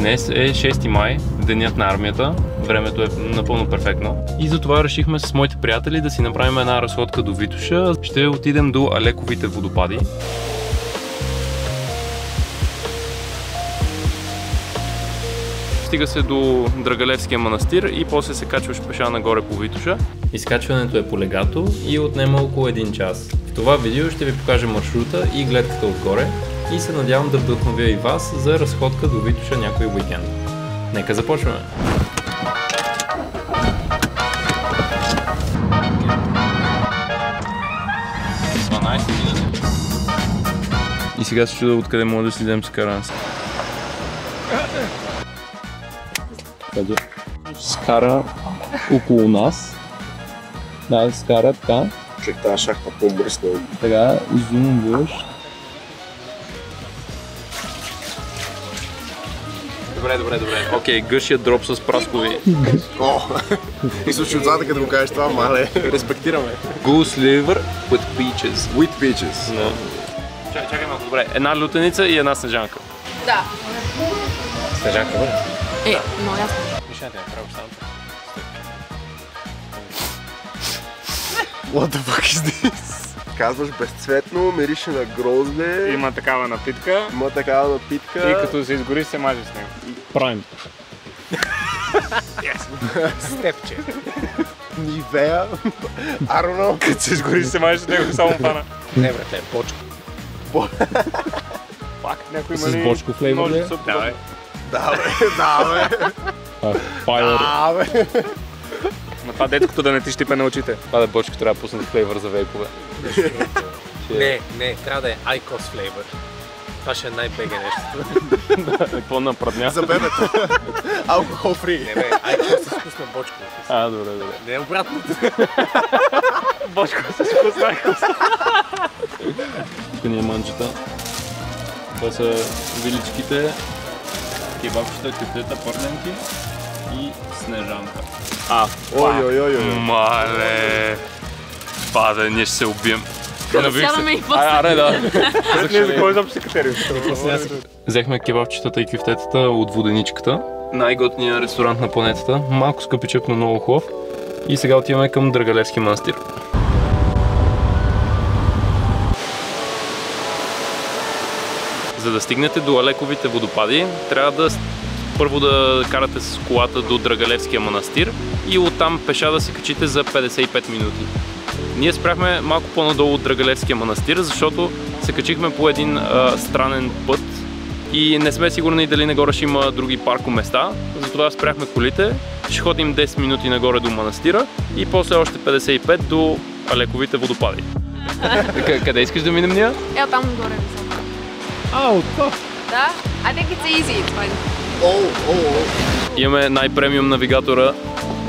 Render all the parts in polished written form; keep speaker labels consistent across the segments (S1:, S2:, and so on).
S1: Днес е 6 май, денят на армията. Времето е напълно перфектно. И затова решихме с моите приятели да си направим една разходка до Витоша. Ще отидем до Алековите водопади. Стига се до Драгалевския манастир и после се качваш пеша нагоре по Витоша. Изкачването е по легато и отнема около 1 час. В това видео ще ви покажа маршрута и гледката отгоре и се надявам да вдъхновя и вас за разходка до Витоша някой уикенд. Нека започваме! И сега се чуда откъде може да слизем с карана. Скара около нас. Да, скара така.
S2: Човек тази шахта по-мръсна.
S1: Така, изумваш. Добре. Окей, гъшия дроп с праскови.
S2: О! И случи отзад, като го кажеш това, мале. Респектираме.
S1: Goose liver with peaches.
S2: With peaches.
S1: No. Чакай малко, добре. Една лютеница и една снежанка.
S3: Да.
S1: Снежанка, бе?
S3: Много ясно.
S1: Мишната е право само.
S2: What the fuck is this? Казваш безцветно, мирише на грозде.
S4: Има такава напитка.
S2: Има такава напитка.
S4: И като се изгори, се маже с него.
S1: Прайм.
S4: Степче.
S2: Нивея. I don't know.
S4: Като се изгори, се маже с него, само пана.
S2: Не, брате, почка.
S4: Пак, някой има
S1: С
S4: ли...
S1: бочко флейвор ли?
S4: Да, бе.
S2: Да, бе.
S1: Fire.
S2: Да, бе.
S4: На това детското да не ти щипе на очите.
S1: Това да бочко трябва да пусне флейвор за вейпове.
S5: Не, трябва да е IQOS flavor. Това ще е най-беге нещо.
S1: Какво напредня?
S2: За бебето. Алкохол фри.
S5: Не бе, IQOS с вкус на бочко.
S1: Добре.
S5: Не е обратно.
S4: Бочко с вкус на IQOS.
S1: Тук ни е манчета. Това са виличките, кебабчета, кюфтета, пърненки и снежанка.
S2: Ой.
S1: Мале! Паде, ние ще се убием.
S3: Сядаме и после.
S1: Аре, да.
S4: Не, за кой изобщо се катерим?
S1: Взехме кебабчетата и кюфтетата от воденичката. Най-готният ресторант на планетата. Малко скъпичък, но много хубав. И сега отиваме към Драгалевски манастир. За да стигнете до Алековите водопади, трябва да първо да карате с колата до Драгалевския манастир и оттам пеша да се качите за 55 минути. Ние спряхме малко по-надолу от Драгалевския манастир, защото се качихме по един странен път и не сме сигурни дали нагоре ще има други паркоместа. Затова спряхме колите, ще ходим 10 минути нагоре до манастира и после още 55 до Алековите водопади. Къде искаш да минем ние?
S3: Там горе високо. Да? I think it's easy, it's fine.
S1: Имаме най-премиум навигатора,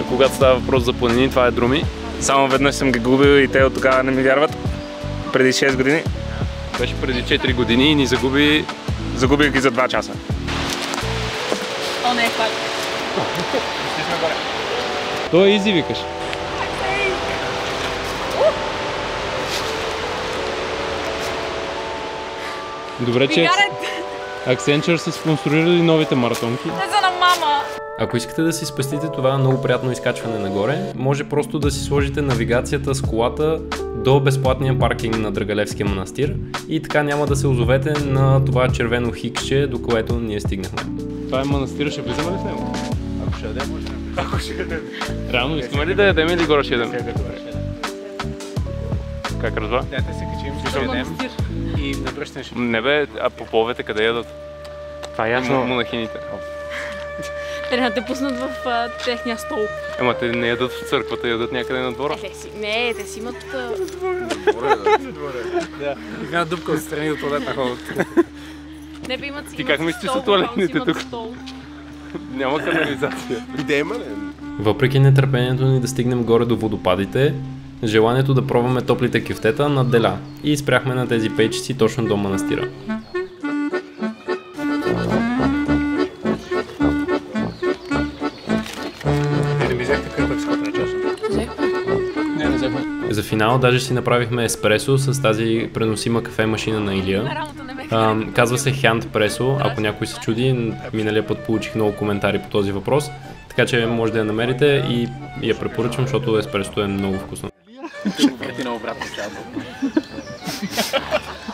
S1: когато става въпрос за планини, това е Друми.
S4: Само веднъж съм ги губил и те от тогава не ми вярват. Преди 6 години.
S1: Беше преди 4 години и ни загуби...
S4: Загубих ги за 2 часа.
S3: О, не е пак.
S1: То е изи, викаш. Добре, че Accenture са спонсорирали новите маратонки.
S3: Не за на мама!
S1: Ако искате да си спестите това много приятно изкачване нагоре, може просто да си сложите навигацията с колата до безплатния паркинг на Драгалевския манастир и така няма да се озовете на това червено хиксче, до което ние стигнахме. Това е манастира, ще влизаме ли в него?
S2: Ако ще ядем, може да влизаме.
S4: Ако ще ядем.
S1: Реално, искаме ли да ядем или горе ще ядем? Как разбра?
S5: Да се качим, ще ядем и навръщане ще...
S1: Не бе, а поповете къде ядат?
S4: Това е ясно.
S1: Монахините.
S3: Трябва да те пуснат в техния стол.
S1: Ема те не ядат в църквата, ядат някъде на двора.
S3: Не, те си имат...
S5: Да. И една дупка отстрани от туалетна ходят.
S3: Не бе имат си
S1: Ти как мислиш за туалетните тук? Няма канализация.
S2: Идея, не?
S1: Въпреки нетърпението ни да стигнем горе до водопадите, желанието да пробваме топлите кюфтета надделя и спряхме на тези пейчици точно до манастира. За финал даже си направихме еспресо с тази преносима кафе машина на Илия.
S3: Работа не ме.
S1: Казва се Hand Presso, ако някой се чуди. Миналия път получих много коментари по този въпрос, така че може да я намерите и я препоръчвам, защото еспресото е много вкусно.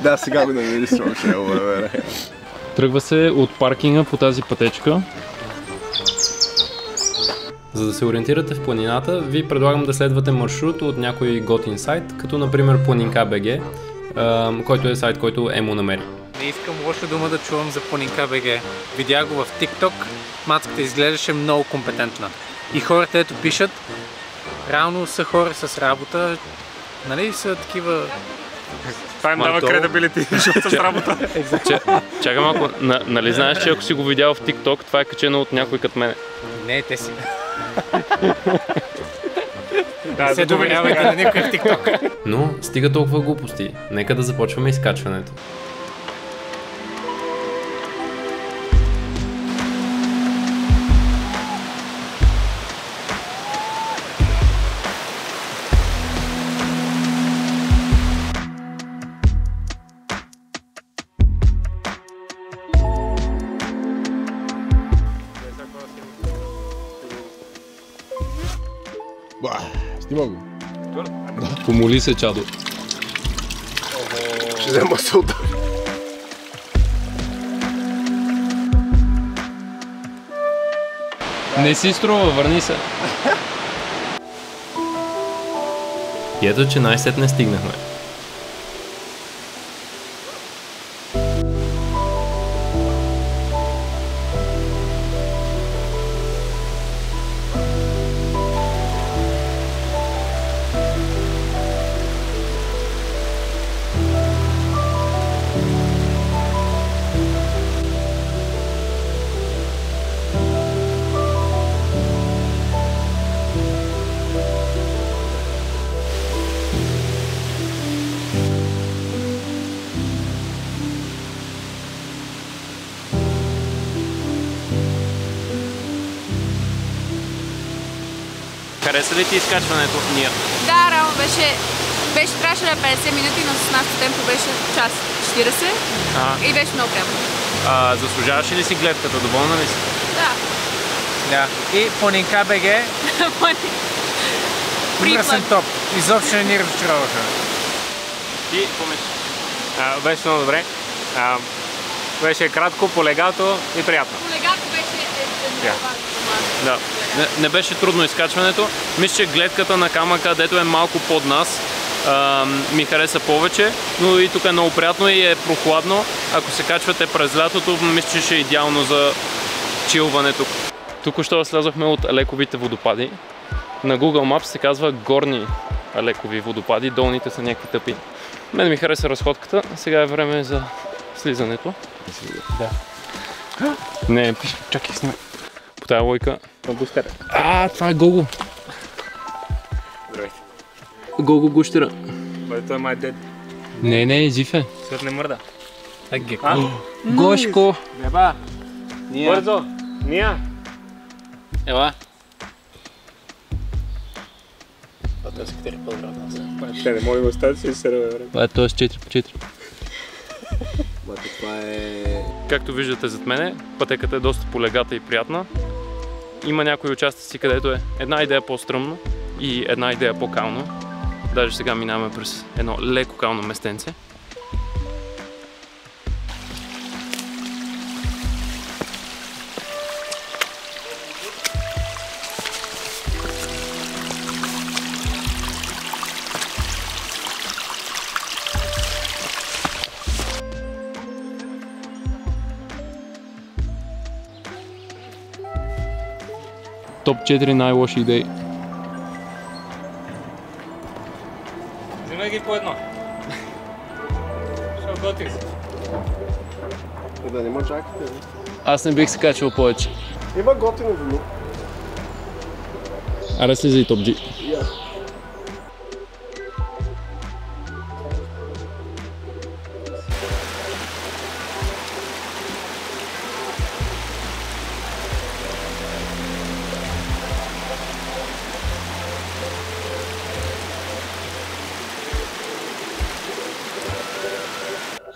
S2: Да, сега го намери, строго ще го намеря.
S1: Тръгва се от паркинга по тази пътечка. За да се ориентирате в планината, ви предлагам да следвате маршрут от някой готин сайт, като например Планинка.bg, който е сайт, който Емо намери.
S5: Не искам лоша дума да чувам за Планинка.bg. Видях го в TikTok, мацката изглеждаше много компетентна. И хората, ето пишат, реално са хора с работа, нали са такива...
S4: Това им дава кредабилити, защото с работа.
S1: Чакай малко, нали знаеш, че ако си го видял в TikTok, това е качено от някой като мене?
S5: Не, те си. Да, се доверявайте на никой в TikTok.
S1: Но стига толкова глупости. Нека да започваме изкачването.
S2: Снимам го.
S1: Помоли се, чадо.
S2: Ще взема сълта.
S1: Не си струва, върни се. И ето, че най-сетне стигнахме. Хареса ли ти изкачването? Ние.
S3: Да, реално трябваше да е 50 минути, но с нашото темпо беше час 40 и беше много приятно.
S1: Заслужаваше ли си гледката? Доволна ли си?
S3: Да.
S5: И Планинка.bg ужасен топ. Изобщо не ни разочароваха.
S1: Ти помислиш?
S4: Беше много добре. Беше кратко, полегато и приятно.
S3: Полегато беше
S1: Да. Не беше трудно изкачването. Мисля, че гледката на камъка, дето е малко под нас, ми хареса повече, но и тук е много приятно и е прохладно. Ако се качвате през лятото, мисля, че ще е идеално за чилването. Тук що слязохме от лековите водопади. На Google Maps се казва горни лекови водопади, долните са някакви тъпи. Мен ми хареса разходката, сега е време за слизането. Да. Не, чакай, снимай. По тая лойка. Това е Гого.
S4: Здравейте.
S1: Гого гущера.
S4: Той е май дед.
S1: Не, жив е.
S4: Свет не мърда.
S1: Гошко!
S5: Неба!
S4: Бързо! Ния!
S1: Ела.
S4: Те не може да оставят си се ръве време.
S1: Това е т.е. 4 по 4.
S2: Това е...
S1: Както виждате зад мене, пътеката е доста полегата и приятна. Има някои участъци, където е една идея по-стръмно и една идея по-кално. Даже сега минаваме през едно леко кално местенце. Топ 4 най-лоши идеи.
S4: Взимай ги по едно. Що готих си?
S2: Да нема чакате.
S1: Аз не бих се качвал повече.
S2: Има готино вино.
S1: Аре слиза и топ G.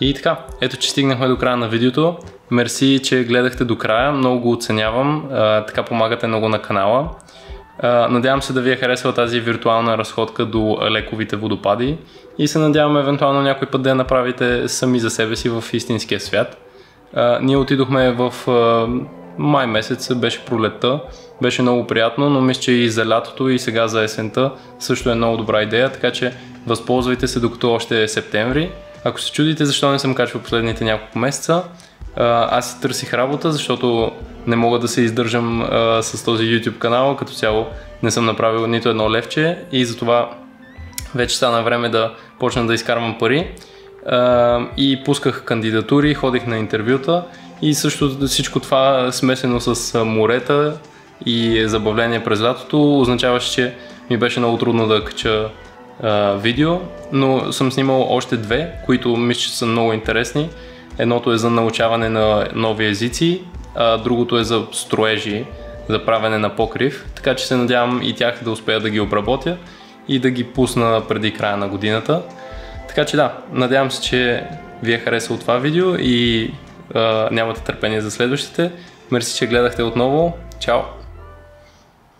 S1: И така, ето че стигнахме до края на видеото. Мерси, че гледахте до края, много го оценявам, така помагате много на канала. Надявам се да ви е харесала тази виртуална разходка до лековите водопади и се надявам евентуално някой път да я направите сами за себе си в истинския свят. Ние отидохме в май месец, беше пролетта, беше много приятно, но мисля, че и за лятото и сега за есента също е много добра идея, така че възползвайте се докато още е септември. Ако се чудите защо не съм качвал последните няколко месеца, аз си търсих работа, защото не мога да се издържам с този YouTube канал, като цяло не съм направил нито едно левче и затова вече стана време да почна да изкарвам пари и пусках кандидатури, ходих на интервюта и също всичко това смесено с морета и забавление през лятото означаваше, че ми беше много трудно да кача видео, но съм снимал още две, които мисля, че са много интересни. Едното е за научаване на нови езици, а другото е за строежи, за правене на покрив, така че се надявам и тях да успея да ги обработя и да ги пусна преди края на годината. Така че да, надявам се, че ви е харесало това видео и нямате търпение за следващите. Мерси, че гледахте отново. Чао!